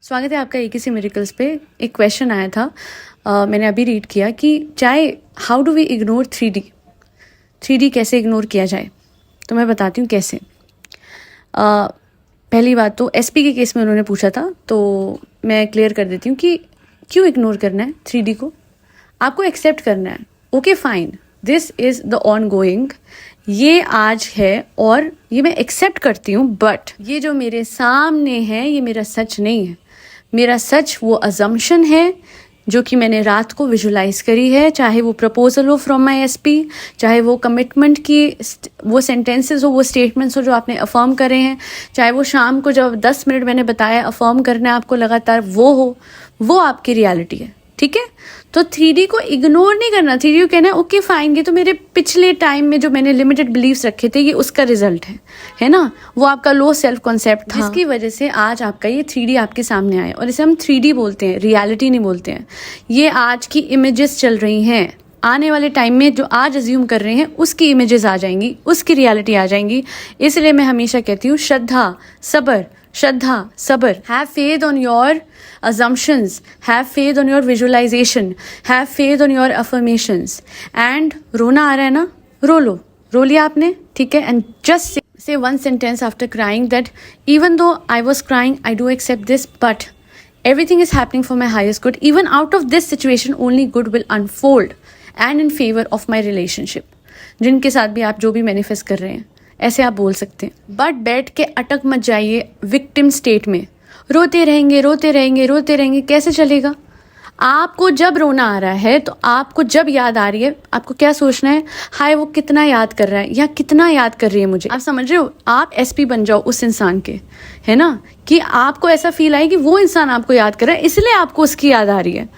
स्वागत है आपका एकेसी मिरेकल्स पे। एक क्वेश्चन आया था, मैंने अभी रीड किया कि चाहे how do we ignore 3D कैसे इग्नोर किया जाए। तो मैं बताती हूँ कैसे। पहली बात तो एसपी के केस में उन्होंने पूछा था, तो मैं क्लियर कर देती हूँ कि क्यों इग्नोर करना है 3D को। आपको एक्सेप्ट करना है, okay fine, this is the on going, ये आज है और ये मैं एक्सेप्ट करती हूँ, बट ये जो मेरे सामने है ये मेरा सच नहीं है। मेरा सच वो अजम्पशन है जो कि मैंने रात को विजुलाइज करी है, चाहे वो प्रपोजल हो फ्रॉम माई एसपी, चाहे वो कमिटमेंट की वो सेंटेंसेस हो, वो स्टेटमेंट्स हो जो आपने अफर्म करे हैं, चाहे वो शाम को जब 10 मिनट मैंने बताया अफर्म करना है आपको लगातार, वो हो, वो आपकी रियलिटी है। ठीक है, तो 3D को इग्नोर नहीं करना। 3D को कहना है ओके फाइन, ये तो मेरे पिछले टाइम में जो मैंने लिमिटेड बिलीव्स रखे थे ये उसका रिजल्ट है ना, वो आपका लो सेल्फ कॉन्सेप्ट था, जिसकी वजह से आज आपका ये 3D आपके सामने आए। और इसे हम 3D बोलते हैं, रियलिटी नहीं बोलते हैं। ये आज की इमेजेस चल रही हैं, आने वाले टाइम में जो आज अज्यूम कर रहे हैं उसकी इमेजेस आ जाएंगी, उसकी रियलिटी आ जाएंगी। इसलिए मैं हमेशा कहती हूँ श्रद्धा सबर, have faith on your assumptions, have faith on your visualization, have faith on your affirmations, and रोना आ रहा है ना, रो लिया आपने, ठीक है, and just say one sentence after crying that even though I was crying, I do accept this, but everything is happening for my highest good. Even out of this situation, only good will unfold and in favor of my relationship. जिनके साथ भी आप जो भी manifest कर रहे हैं, ऐसे आप बोल सकते हैं, बट बैठ के अटक मत जाइए विक्टिम स्टेट में। रोते रहेंगे, कैसे चलेगा। आपको जब रोना आ रहा है, तो आपको जब याद आ रही है, आपको क्या सोचना है, हाय वो कितना याद कर रहा है या कितना याद कर रही है मुझे। आप समझ रहे हो, आप एसपी बन जाओ उस इंसान के, है ना, कि आपको ऐसा फील आए कि वो इंसान आपको याद कर रहा है, इसलिए आपको उसकी याद आ रही है।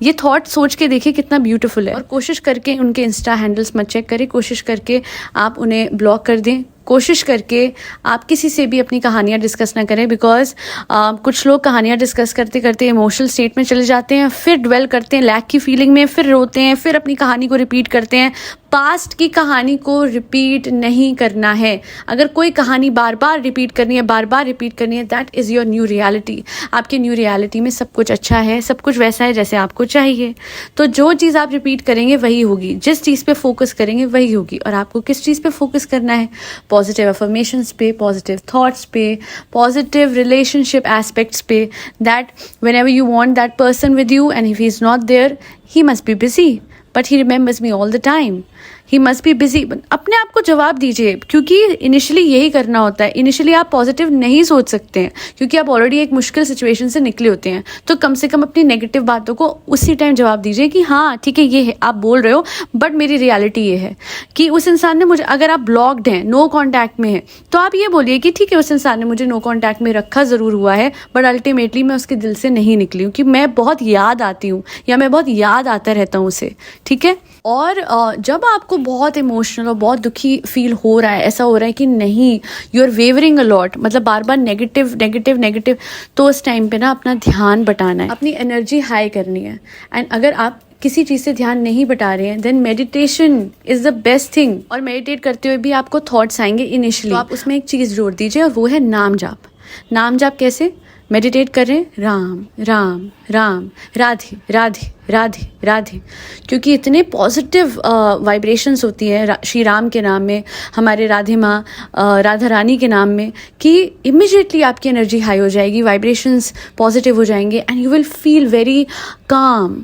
ये थॉट सोच के देखिए कितना ब्यूटीफुल है। और कोशिश करके उनके इंस्टा हैंडल्स मत चेक करें, कोशिश करके आप उन्हें ब्लॉक कर दें, कोशिश करके आप किसी से भी अपनी कहानियाँ डिस्कस ना करें, बिकॉज कुछ लोग कहानियाँ डिस्कस करते करते इमोशनल स्टेट में चले जाते हैं, फिर ड्वेल करते हैं लैक की फीलिंग में, फिर रोते हैं, फिर अपनी कहानी को रिपीट करते हैं। पास्ट की कहानी को रिपीट नहीं करना है। अगर कोई कहानी बार बार रिपीट करनी है, that is your new reality. आपकी न्यू रियलिटी में सब कुछ अच्छा है, सब कुछ वैसा है जैसे आपको चाहिए। तो जो चीज़ आप रिपीट करेंगे वही होगी, जिस चीज़ पे फोकस करेंगे वही होगी। और आपको किस चीज़ पे फोकस करना है, पॉजिटिव अफर्मेशंस पे, पॉजिटिव थॉट्स पे, पॉजिटिव रिलेशनशिप एस्पेक्ट्स पे, that whenever you want that person with you and if he is not there, he must be busy but he remembers me all the time, he must be busy. अपने आप को जवाब दीजिए, क्योंकि initially यही करना होता है। इनिशियली आप पॉजिटिव नहीं सोच सकते हैं क्योंकि आप ऑलरेडी एक मुश्किल सिचुएशन से निकले होते हैं। तो कम से कम अपनी नेगेटिव बातों को उसी टाइम जवाब दीजिए कि हाँ ठीक है, ये है आप बोल रहे हो, बट मेरी रियलिटी ये है कि उस इंसान ने मुझे, अगर आप ब्लॉक्ड हैं, नो कॉन्टैक्ट में है, तो आप ये बोलिए कि ठीक है उस इंसान ने मुझे नो कॉन्टैक्ट में रखा ज़रूर हुआ है, बट अल्टीमेटली मैं उसके दिल से नहीं निकली हूँ, कि मैं बहुत याद आती हूँ या मैं बहुत याद आता रहता हूँ उसे। ठीक है, और जब आपको बहुत इमोशनल और बहुत दुखी फील हो रहा है, ऐसा हो रहा है कि नहीं, यू आर वेवरिंग अलॉट, मतलब बार बार नेगेटिव, तो उस टाइम पे ना अपना ध्यान बटाना है, अपनी एनर्जी हाई करनी है। एंड अगर आप किसी चीज़ से ध्यान नहीं बटा रहे हैं, then meditation is the best thing. और मेडिटेट करते हुए भी आपको थॉट्स आएंगे इनिशियली, तो आप उसमें एक चीज़ जोड़ दीजिए और वो है नाम जाप। नाम जाप कैसे मेडिटेट करें, राम राम राम, राधे राधे राधे राधे, क्योंकि इतने पॉजिटिव वाइब्रेशंस होती हैं श्री राम के नाम में, हमारे राधे माँ राधा रानी के नाम में, कि इमिजिएटली आपकी एनर्जी हाई हो जाएगी, वाइब्रेशंस पॉजिटिव हो जाएंगे and you will feel very calm.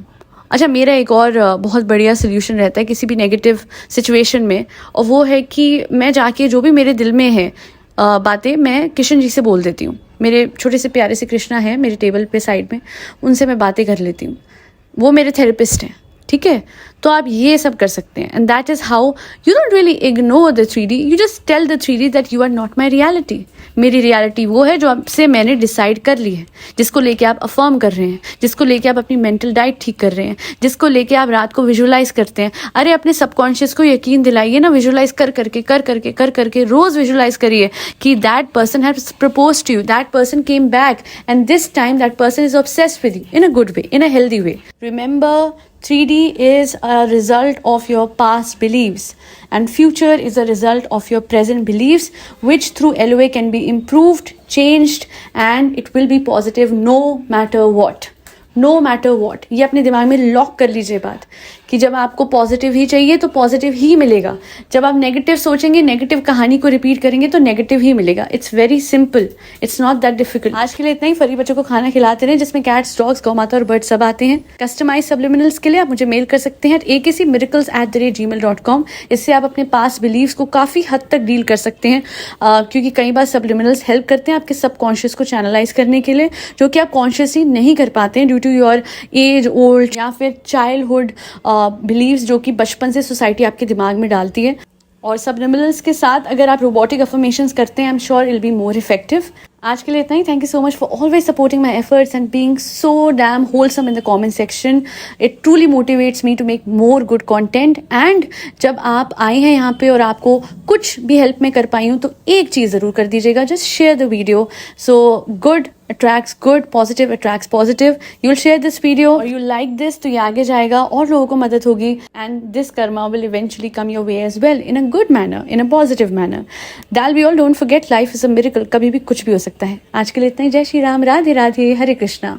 अच्छा, मेरा एक और बहुत बढ़िया सोल्यूशन रहता है किसी भी नेगेटिव सिचुएशन में, और वो है कि मैं जाके जो भी मेरे दिल में है बातें, मैं किशन जी से बोल देती हूँ। मेरे छोटे से प्यारे से कृष्णा है मेरे टेबल पे साइड में, उनसे मैं बातें कर लेती हूँ, वो मेरे थेरेपिस्ट हैं। ठीक है, तो आप ये सब कर सकते हैं, and that is how you don't really ignore the 3D, you just tell the 3D that you are not my reality. मेरी रियलिटी वो है जो आपसे मैंने डिसाइड कर ली है, जिसको लेके आप अफर्म कर रहे हैं, जिसको लेके आप अपनी मेंटल डाइट ठीक कर रहे हैं, जिसको लेके आप रात को विजुलाइज करते हैं। अरे अपने सबकॉन्शियस को यकीन दिलाइए ना, विजुलाइज कर करके रोज विजुलाइज करिए कि that person has proposed to you, that person came back and this time that person is obsessed with you in a good way, in a healthy way. Remember 3D is a result of your past beliefs and future is a result of your present beliefs, which through LOA can be improved, changed, and it will be positive no matter what. No matter what, ये अपने दिमाग में lock कर लीजिए बात कि जब आपको पॉजिटिव ही चाहिए तो पॉजिटिव ही मिलेगा, जब आप नेगेटिव सोचेंगे, नेगेटिव कहानी को रिपीट करेंगे तो नेगेटिव ही मिलेगा. It's very simple, it's not that difficult. आज के लिए इतना ही. फरी बच्चों को खाना खिलाते रहे जिसमें कैट्स, डॉग्स, गौमाता और बर्ड सब आते हैं. कस्टमाइज सब्लिमिनल्स के लिए आप मुझे मेल कर सकते हैं akcmiracles@gmail.com. इससे आप अपने पास बिलीव्स को काफ़ी हद तक डील कर सकते हैं, क्योंकि कई बार सब्लिमिनल्स हेल्प करते हैं आपके सबकॉन्शियस को चैनलाइज करने के लिए, जो कि आप कॉन्शियसली नहीं कर पाते हैं due to your age, old या फिर चाइल्डहुड बिलीव्स जो कि बचपन से सोसाइटी आपके दिमाग में डालती है. और सब्लिमिनल्स के साथ अगर आप रोबोटिक अफर्मेशंस करते हैं, I am sure it will be more effective. आज के लिए इतना ही. Thank you so much for always supporting my efforts and being so damn wholesome in the comment section. It truly motivates me to make more good content. And जब आप आए हैं यहाँ पे और आपको कुछ भी हेल्प में कर पाई हूँ तो एक चीज़ ज़रूर कर दीजिएगा, just share the video. So good attracts good, positive attracts positive. You'll share this video or you like this तो ये आगे जाएगा और लोगों को मदद होगी, and this karma will eventually come your way as well in a good manner, in a positive manner. That'll be all. Don't forget, life is a miracle. कभी भी कुछ भी हो सकता है. आज के लिए इतना ही. जय श्री राम, राधे राधे, हरे कृष्णा.